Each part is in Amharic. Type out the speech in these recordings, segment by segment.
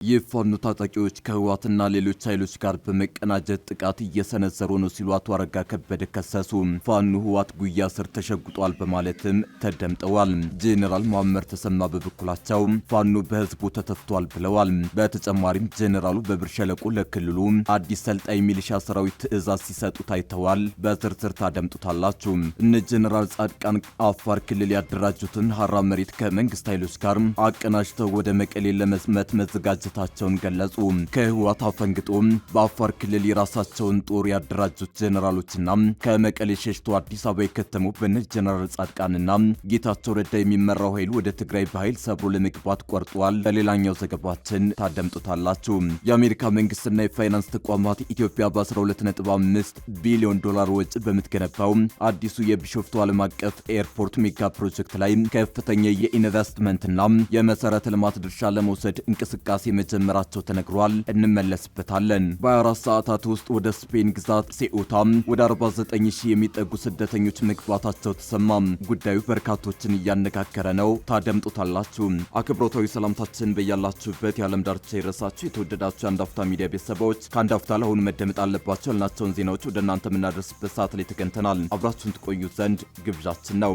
የፋኖ ታጣቂዎች ከህወሓትና ሌሎች ኃይሎች ጋር በመቀናጀት ጥቃት እየሰነዘሩ ነው ሲሉ አቶ አረጋ ከበደ ከሰሱ። ፋኖ ህወሓት ጉያ ስር ተሸጉጧል በማለትም ተደምጠዋል። ጄኔራል መሐመድ ተሰማ በበኩላቸው ፋኖ በህዝቡ ተተፍቷል ብለዋል። በተጨማሪም ጄኔራሉ በብር ሸለቆ ለክልሉ አዲስ ሰልጣኝ ሚሊሻ ሰራዊት ትዕዛዝ ሲሰጡ ታይተዋል። በዝርዝር ታደምጡታላችሁ። እነ ጄኔራል ጻድቃን አፋር ክልል ያደራጁትን ሀራ መሬት ከመንግስት ኃይሎች ጋር አቀናጅተው ወደ መቀሌ ለመዝመት መዘጋጀት ታቸውን ገለጹ። ከህወሓት አፈንግጦ በአፋር ክልል የራሳቸውን ጦር ያደራጁት ጄኔራሎችና ከመቀሌ ሸሽቶ አዲስ አበባ የከተሙ በነ ጄኔራል ጻድቃንና ጌታቸው ረዳ የሚመራው ኃይል ወደ ትግራይ በኃይል ሰብሮ ለመግባት ቆርጧል። በሌላኛው ዘገባችን ታደምጡታላችሁ። የአሜሪካ መንግስትና የፋይናንስ ተቋማት ኢትዮጵያ በ12.5 ቢሊዮን ዶላር ወጪ በምትገነባው አዲሱ የቢሾፍቱ ዓለም አቀፍ ኤርፖርት ሜጋ ፕሮጀክት ላይ ከፍተኛ የኢንቨስትመንትና የመሰረተ ልማት ድርሻ ለመውሰድ እንቅስቃሴ መጀመራቸው ተነግሯል። እንመለስበታለን። በ24 ሰዓታት ውስጥ ወደ ስፔን ግዛት ሴኡታ ወደ 49000 የሚጠጉ ስደተኞች መግባታቸው ተሰማ። ጉዳዩ በርካቶችን እያነጋገረ ነው። ታደምጡታላችሁ። አክብሮታዊ ሰላምታችን በያላችሁበት የዓለም ዳርቻ ይድረሳችሁ። የተወደዳችሁ የአንድ አፍታ ሚዲያ ቤተሰቦች ከአንድ አፍታ ለአሁኑ መደመጥ አለባቸው ያልናቸውን ዜናዎች ወደ እናንተ የምናደርስበት ሰዓት ላይ ተገኝተናል። አብራችሁን ትቆዩ ዘንድ ግብዣችን ነው።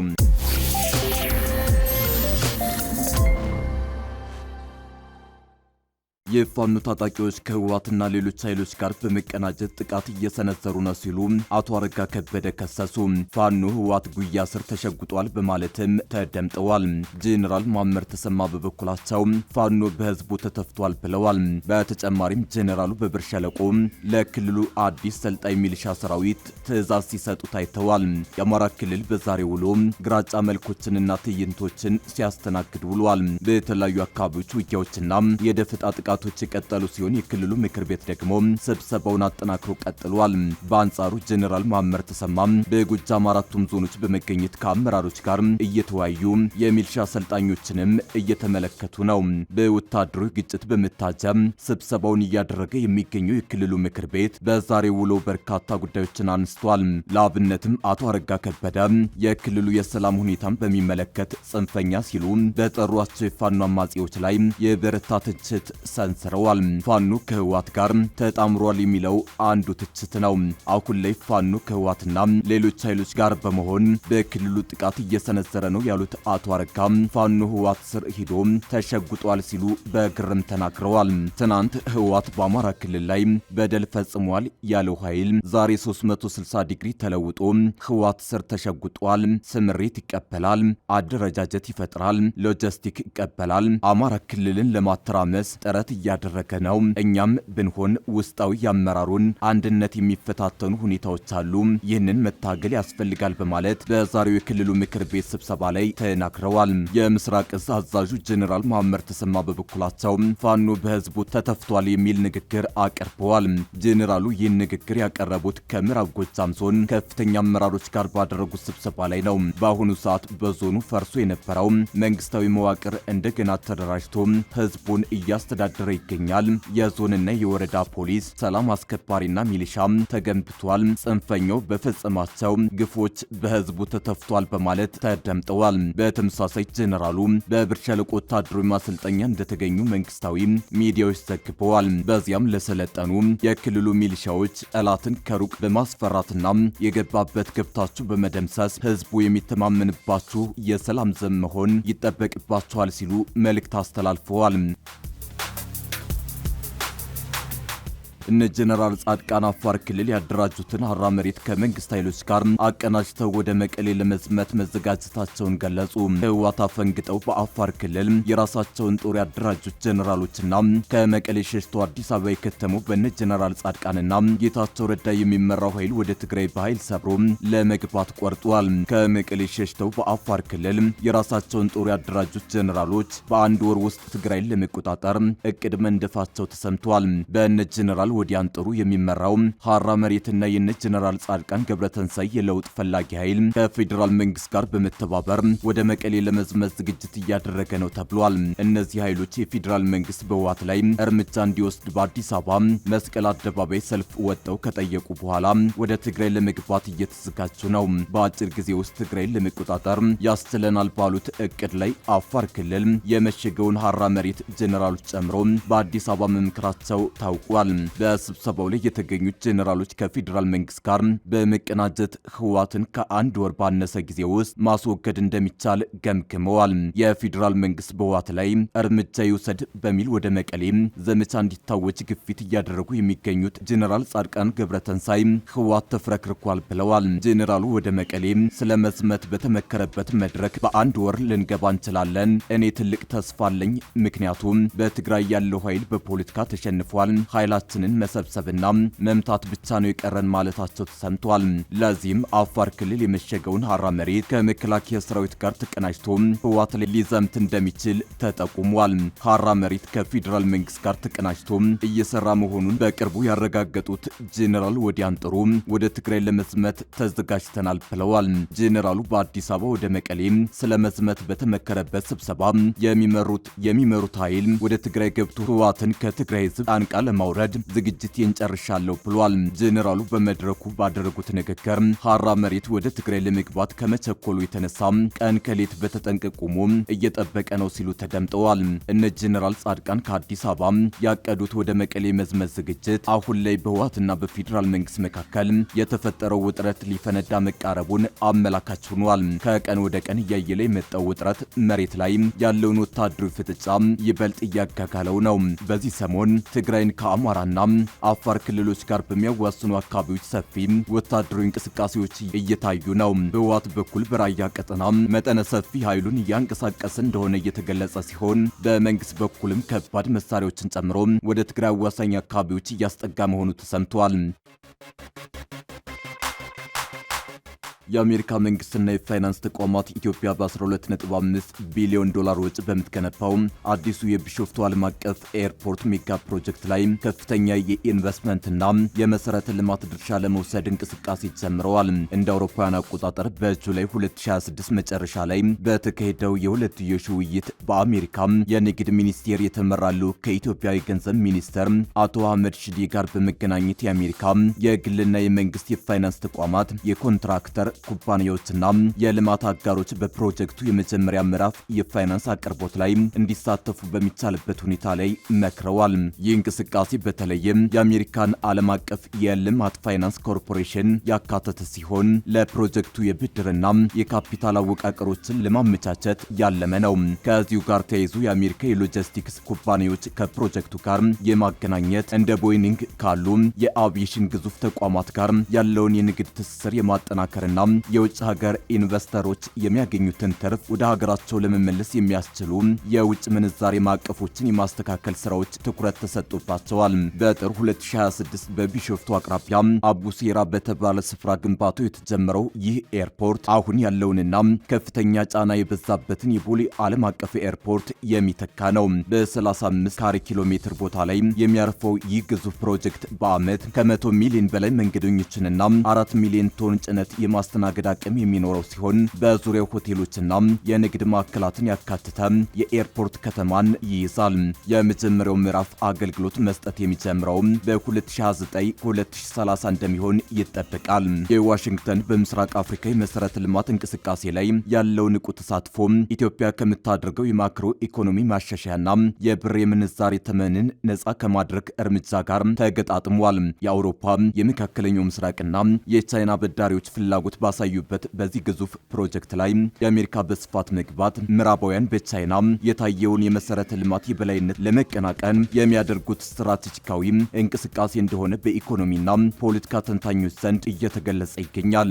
የፋኖ ታጣቂዎች ከህወሓትና ሌሎች ኃይሎች ጋር በመቀናጀት ጥቃት እየሰነዘሩ ነው ሲሉ አቶ አረጋ ከበደ ከሰሱ። ፋኖ ህወሓት ጉያ ስር ተሸጉጧል በማለትም ተደምጠዋል። ጄኔራል መሐመድ ተሰማ በበኩላቸው ፋኖ በህዝቡ ተተፍቷል ብለዋል። በተጨማሪም ጄኔራሉ በብር ሸለቆ ለክልሉ አዲስ ሰልጣኝ ሚሊሻ ሰራዊት ትዕዛዝ ሲሰጡ ታይተዋል። የአማራ ክልል በዛሬው ውሎ ግራጫ መልኮችንና ትዕይንቶችን ሲያስተናግድ ውሏል። በተለያዩ አካባቢዎች ውጊያዎችና የደፈጣ ጥቃቶች የቀጠሉ ሲሆን የክልሉ ምክር ቤት ደግሞ ስብሰባውን አጠናክሮ ቀጥሏል። በአንጻሩ ጄኔራል መሐመድ ተሰማ በጎጃም አራቱም ዞኖች በመገኘት ከአመራሮች ጋር እየተወያዩ የሚሊሻ አሰልጣኞችንም እየተመለከቱ ነው። በወታደራዊ ግጭት በመታጀብ ስብሰባውን እያደረገ የሚገኘው የክልሉ ምክር ቤት በዛሬው ውሎ በርካታ ጉዳዮችን አንስቷል። ለአብነትም አቶ አረጋ ከበደ የክልሉ የሰላም ሁኔታን በሚመለከት ጽንፈኛ ሲሉ በጠሯቸው የፋኖ አማጺዎች ላይ የበረታ ትችት ሰንዝረዋል። ፋኖ ከህወሓት ጋር ተጣምሯል የሚለው አንዱ ትችት ነው። አሁን ላይ ፋኖ ከህወሓትና ሌሎች ኃይሎች ጋር በመሆን በክልሉ ጥቃት እየሰነዘረ ነው ያሉት አቶ አረጋ ፋኖ ህወሓት ስር ሂዶ ተሸጉጧል ሲሉ በግርም ተናግረዋል። ትናንት ህወሓት በአማራ ክልል ላይ በደል ፈጽሟል ያለው ኃይል ዛሬ 360 ዲግሪ ተለውጦ ህወሓት ስር ተሸጉጧል። ስምሪት ይቀበላል፣ አደረጃጀት ይፈጥራል፣ ሎጂስቲክ ይቀበላል፣ አማራ ክልልን ለማተራመስ ጥረት እያደረገ ነው። እኛም ብንሆን ውስጣዊ ያመራሩን አንድነት የሚፈታተኑ ሁኔታዎች አሉ። ይህንን መታገል ያስፈልጋል በማለት በዛሬው የክልሉ ምክር ቤት ስብሰባ ላይ ተናግረዋል። የምስራቅ እዝ አዛዡ ጄኔራል መሐመድ ተሰማ በበኩላቸው ፋኖ በህዝቡ ተተፍቷል የሚል ንግግር አቅርበዋል። ጄኔራሉ ይህን ንግግር ያቀረቡት ከምዕራብ ጎጃም ዞን ከፍተኛ አመራሮች ጋር ባደረጉት ስብሰባ ላይ ነው። በአሁኑ ሰዓት በዞኑ ፈርሶ የነበረው መንግስታዊ መዋቅር እንደገና ተደራጅቶ ህዝቡን እያስተዳደረ ይገኛል። የዞንና የወረዳ ፖሊስ፣ ሰላም አስከባሪና ሚሊሻ ተገንብቷል። ጽንፈኛው በፈጸማቸው ግፎች በህዝቡ ተተፍቷል በማለት ተደምጠዋል። በተመሳሳይ ጄኔራሉ በብር ሸለቆ ወታደራዊ ማሰልጠኛ እንደተገኙ መንግስታዊ ሚዲያዎች ዘግበዋል። በዚያም ለሰለጠኑ የክልሉ ሚሊሻዎች ጠላትን ከሩቅ በማስፈራትና የገባበት ገብታችሁ በመደምሰስ ህዝቡ የሚተማመንባችሁ የሰላም ዘብ መሆን ይጠበቅባችኋል ሲሉ መልእክት አስተላልፈዋል። እነ ጄኔራል ጻድቃን አፋር ክልል ያደራጁትን ሀራ መሬት ከመንግስት ኃይሎች ጋር አቀናጅተው ወደ መቀሌ ለመዝመት መዘጋጀታቸውን ገለጹ። ህወሓት አፈንግጠው በአፋር ክልል የራሳቸውን ጦር ያደራጁት ጄኔራሎችና ከመቀሌ ሸሽተው አዲስ አበባ የከተሙ በነ ጄኔራል ጻድቃንና ጌታቸው ረዳ የሚመራው ኃይል ወደ ትግራይ በኃይል ሰብሮ ለመግባት ቆርጧል። ከመቀሌ ሸሽተው በአፋር ክልል የራሳቸውን ጦር ያደራጁት ጄኔራሎች በአንድ ወር ውስጥ ትግራይን ለመቆጣጠር እቅድ መንደፋቸው ተሰምቷል። በነ ጄኔራል ወዲያን ጥሩ የሚመራው ሐራ መሬትና የነ ጀነራል ጻድቃን ገብረተንሳይ የለውጥ ፈላጊ ኃይል ከፌዴራል መንግስት ጋር በመተባበር ወደ መቀሌ ለመዝመት ዝግጅት እያደረገ ነው ተብሏል። እነዚህ ኃይሎች የፌዴራል መንግስት በህወሓት ላይ እርምጃ እንዲወስድ በአዲስ አበባ መስቀል አደባባይ ሰልፍ ወጥተው ከጠየቁ በኋላ ወደ ትግራይ ለመግባት እየተዘጋጁ ነው። በአጭር ጊዜ ውስጥ ትግራይን ለመቆጣጠር ያስችለናል ባሉት እቅድ ላይ አፋር ክልል የመሸገውን ሐራ መሬት ጀነራሎች ጨምሮ በአዲስ አበባ መምከራቸው ታውቋል። በስብሰባው ላይ የተገኙት ጀነራሎች ከፌዴራል መንግስት ጋር በመቀናጀት ህወሓትን ከአንድ ወር ባነሰ ጊዜ ውስጥ ማስወገድ እንደሚቻል ገምግመዋል። የፌዴራል መንግስት በህወሓት ላይ እርምጃ ይውሰድ በሚል ወደ መቀሌ ዘመቻ እንዲታወጅ ግፊት እያደረጉ የሚገኙት ጀነራል ጻድቃን ገብረተንሳይ ህወሓት ተፍረክርኳል ብለዋል። ጀነራሉ ወደ መቀሌ ስለመዝመት በተመከረበት መድረክ በአንድ ወር ልንገባ እንችላለን፣ እኔ ትልቅ ተስፋ አለኝ፣ ምክንያቱም በትግራይ ያለው ኃይል በፖለቲካ ተሸንፏል፣ ኃይላችንን መሰብሰብና መምታት ብቻ ነው የቀረን ማለታቸው ተሰምቷል። ለዚህም አፋር ክልል የመሸገውን ሐራ መሬት ከመከላከያ ሰራዊት ጋር ተቀናጅቶ ህወሓት ላይ ሊዘምት እንደሚችል ተጠቁሟል። ሐራ መሬት ከፌዴራል መንግስት ጋር ተቀናጅቶ እየሰራ መሆኑን በቅርቡ ያረጋገጡት ጀነራል ወዲያን ጥሩ ወደ ትግራይ ለመዝመት ተዘጋጅተናል ብለዋል። ጀነራሉ በአዲስ አበባ ወደ መቀሌ ስለመዝመት በተመከረበት ስብሰባ የሚመሩት ኃይል ወደ ትግራይ ገብቶ ህወሓትን ከትግራይ ህዝብ አንቃ ለማውረድ ዝግጅቴን ጨርሻለሁ ብሏል። ጀነራሉ በመድረኩ ባደረጉት ንግግር ሐራ መሬት ወደ ትግራይ ለመግባት ከመቸኮሉ የተነሳ ቀን ከሌት በተጠንቀቅ ቆሞ እየጠበቀ ነው ሲሉ ተደምጠዋል። እነ ጀነራል ጻድቃን ከአዲስ አበባ ያቀዱት ወደ መቀሌ መዝመት ዝግጅት አሁን ላይ በህወሓትና በፌዴራል መንግስት መካከል የተፈጠረው ውጥረት ሊፈነዳ መቃረቡን አመላካች ሆኗል። ከቀን ወደ ቀን እያየለ የመጣው ውጥረት መሬት ላይ ያለውን ወታደራዊ ፍጥጫ ይበልጥ እያጋጋለው ነው። በዚህ ሰሞን ትግራይን ከአማራና አፋር ክልሎች ጋር በሚያዋስኑ አካባቢዎች ሰፊ ወታደራዊ እንቅስቃሴዎች እየታዩ ነው። በህወሓት በኩል በራያ ቀጠና መጠነ ሰፊ ኃይሉን እያንቀሳቀሰ እንደሆነ እየተገለጸ ሲሆን በመንግስት በኩልም ከባድ መሳሪያዎችን ጨምሮ ወደ ትግራይ አዋሳኝ አካባቢዎች እያስጠጋ መሆኑ ተሰምቷል። የአሜሪካ መንግስትና የፋይናንስ ተቋማት ኢትዮጵያ በ12.5 ቢሊዮን ዶላር ወጪ በምትገነባው አዲሱ የቢሾፍቱ ዓለም አቀፍ ኤርፖርት ሜጋ ፕሮጀክት ላይ ከፍተኛ የኢንቨስትመንትና የመሰረተ ልማት ድርሻ ለመውሰድ እንቅስቃሴ ጀምረዋል። እንደ አውሮፓውያን አቆጣጠር በጁላይ 2026 መጨረሻ ላይ በተካሄደው የሁለትዮሽ ውይይት በአሜሪካ የንግድ ሚኒስቴር የተመራሉ ከኢትዮጵያ የገንዘብ ሚኒስተር አቶ አህመድ ሺዴ ጋር በመገናኘት የአሜሪካ የግልና የመንግስት የፋይናንስ ተቋማት የኮንትራክተር ኩባንያዎችና የልማት አጋሮች በፕሮጀክቱ የመጀመሪያ ምዕራፍ የፋይናንስ አቅርቦት ላይ እንዲሳተፉ በሚቻልበት ሁኔታ ላይ መክረዋል። ይህ እንቅስቃሴ በተለይም የአሜሪካን ዓለም አቀፍ የልማት ፋይናንስ ኮርፖሬሽን ያካተተ ሲሆን ለፕሮጀክቱ የብድርና የካፒታል አወቃቀሮችን ለማመቻቸት ያለመ ነው። ከዚሁ ጋር ተያይዞ የአሜሪካ የሎጂስቲክስ ኩባንያዎች ከፕሮጀክቱ ጋር የማገናኘት እንደ ቦይንግ ካሉ የአቪዬሽን ግዙፍ ተቋማት ጋር ያለውን የንግድ ትስስር የማጠናከርና የውጭ ሀገር ኢንቨስተሮች የሚያገኙትን ትርፍ ወደ ሀገራቸው ለመመለስ የሚያስችሉ የውጭ ምንዛሬ ማዕቀፎችን የማስተካከል ስራዎች ትኩረት ተሰጥቶባቸዋል። በጥር 2026 በቢሾፍቱ አቅራቢያ አቡሴራ በተባለ ስፍራ ግንባታው የተጀመረው ይህ ኤርፖርት አሁን ያለውንና ከፍተኛ ጫና የበዛበትን የቦሌ ዓለም አቀፍ ኤርፖርት የሚተካ ነው። በ35 ካሬ ኪሎ ሜትር ቦታ ላይ የሚያርፈው ይህ ግዙፍ ፕሮጀክት በዓመት ከ100 ሚሊዮን በላይ መንገደኞችንና 4 ሚሊዮን ቶን ጭነት የማስተናገድ አቅም የሚኖረው ሲሆን በዙሪያው ሆቴሎችና የንግድ ማዕከላትን ያካተተ የኤርፖርት ከተማን ይይዛል። የመጀመሪያው ምዕራፍ አገልግሎት መስጠት የሚጀምረው በ2029-2030 እንደሚሆን ይጠበቃል። የዋሽንግተን በምስራቅ አፍሪካ የመሰረተ ልማት እንቅስቃሴ ላይ ያለው ንቁ ተሳትፎ ኢትዮጵያ ከምታደርገው የማክሮ ኢኮኖሚ ማሻሻያና የብር የምንዛሬ ተመንን ነጻ ከማድረግ እርምጃ ጋር ተገጣጥሟል። የአውሮፓ የመካከለኛው ምስራቅና የቻይና በዳሪዎች ፍላጎት ባሳዩበት በዚህ ግዙፍ ፕሮጀክት ላይ የአሜሪካ በስፋት መግባት ምዕራባውያን በቻይና የታየውን የመሰረተ ልማት የበላይነት ለመቀናቀን የሚያደርጉት ስትራቴጂካዊ እንቅስቃሴ እንደሆነ በኢኮኖሚና ፖለቲካ ተንታኞች ዘንድ እየተገለጸ ይገኛል።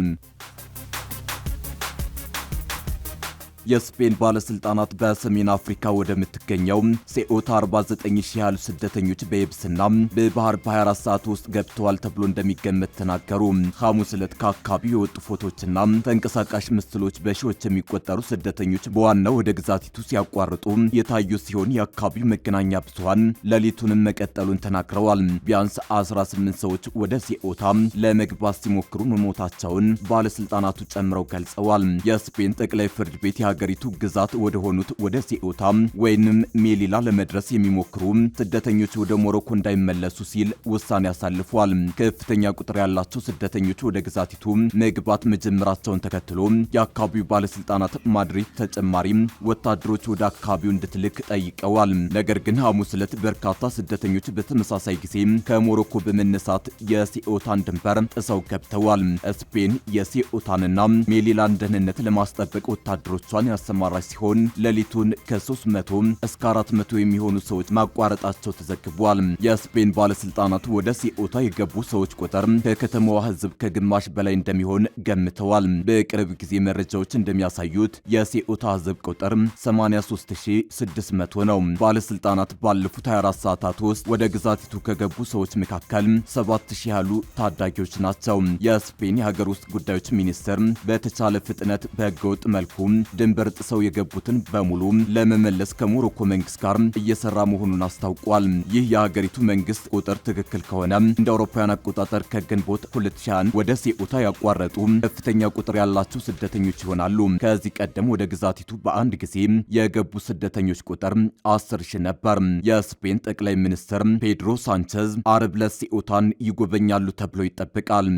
የስፔን ባለስልጣናት በሰሜን አፍሪካ ወደምትገኘው ሴኡታ 49000 ያህል ስደተኞች በየብስና በባህር በ24 ሰዓት ውስጥ ገብተዋል ተብሎ እንደሚገመት ተናገሩ። ሐሙስ ዕለት ከአካባቢው የወጡ ፎቶዎችና ተንቀሳቃሽ ምስሎች በሺዎች የሚቆጠሩ ስደተኞች በዋናው ወደ ግዛቲቱ ሲያቋርጡ የታዩ ሲሆን የአካባቢው መገናኛ ብዙሃን ሌሊቱንም መቀጠሉን ተናግረዋል። ቢያንስ 18 ሰዎች ወደ ሴኡታ ለመግባት ሲሞክሩ መሞታቸውን ባለስልጣናቱ ጨምረው ገልጸዋል። የስፔን ጠቅላይ ፍርድ ቤት የሀገሪቱ ግዛት ወደ ሆኑት ወደ ሴኡታ ወይንም ሜሊላ ለመድረስ የሚሞክሩ ስደተኞች ወደ ሞሮኮ እንዳይመለሱ ሲል ውሳኔ አሳልፏል። ከፍተኛ ቁጥር ያላቸው ስደተኞች ወደ ግዛቲቱ መግባት መጀመራቸውን ተከትሎ የአካባቢው ባለስልጣናት ማድሪድ ተጨማሪ ወታደሮች ወደ አካባቢው እንድትልክ ጠይቀዋል። ነገር ግን ሐሙስ ዕለት በርካታ ስደተኞች በተመሳሳይ ጊዜ ከሞሮኮ በመነሳት የሴኡታን ድንበር ጥሰው ገብተዋል። ስፔን የሴኡታንና ሜሊላን ደህንነት ለማስጠበቅ ወታደሮቿን ያሰማራች ሲሆን ሌሊቱን ከ300 እስከ 400 የሚሆኑ ሰዎች ማቋረጣቸው ተዘግቧል። የስፔን ባለስልጣናት ወደ ሴኡታ የገቡ ሰዎች ቁጥር ከከተማዋ ሕዝብ ከግማሽ በላይ እንደሚሆን ገምተዋል። በቅርብ ጊዜ መረጃዎች እንደሚያሳዩት የሴኡታ ሕዝብ ቁጥር 83600 ነው። ባለስልጣናት ባለፉት 24 ሰዓታት ውስጥ ወደ ግዛቲቱ ከገቡ ሰዎች መካከል 7000 ያህሉ ታዳጊዎች ናቸው። የስፔን የሀገር ውስጥ ጉዳዮች ሚኒስትር በተቻለ ፍጥነት በህገወጥ መልኩ ድንበር ጥሰው የገቡትን በሙሉ ለመመለስ ከሞሮኮ መንግስት ጋር እየሰራ መሆኑን አስታውቋል። ይህ የሀገሪቱ መንግስት ቁጥር ትክክል ከሆነ እንደ አውሮፓውያን አቆጣጠር ከግንቦት 2021 ወደ ሴኡታ ያቋረጡ ከፍተኛ ቁጥር ያላቸው ስደተኞች ይሆናሉ። ከዚህ ቀደም ወደ ግዛቲቱ በአንድ ጊዜ የገቡ ስደተኞች ቁጥር 10,000 ነበር። የስፔን ጠቅላይ ሚኒስትር ፔድሮ ሳንቼዝ አርብ ዕለት ሴኡታን ይጎበኛሉ ተብሎ ይጠበቃል።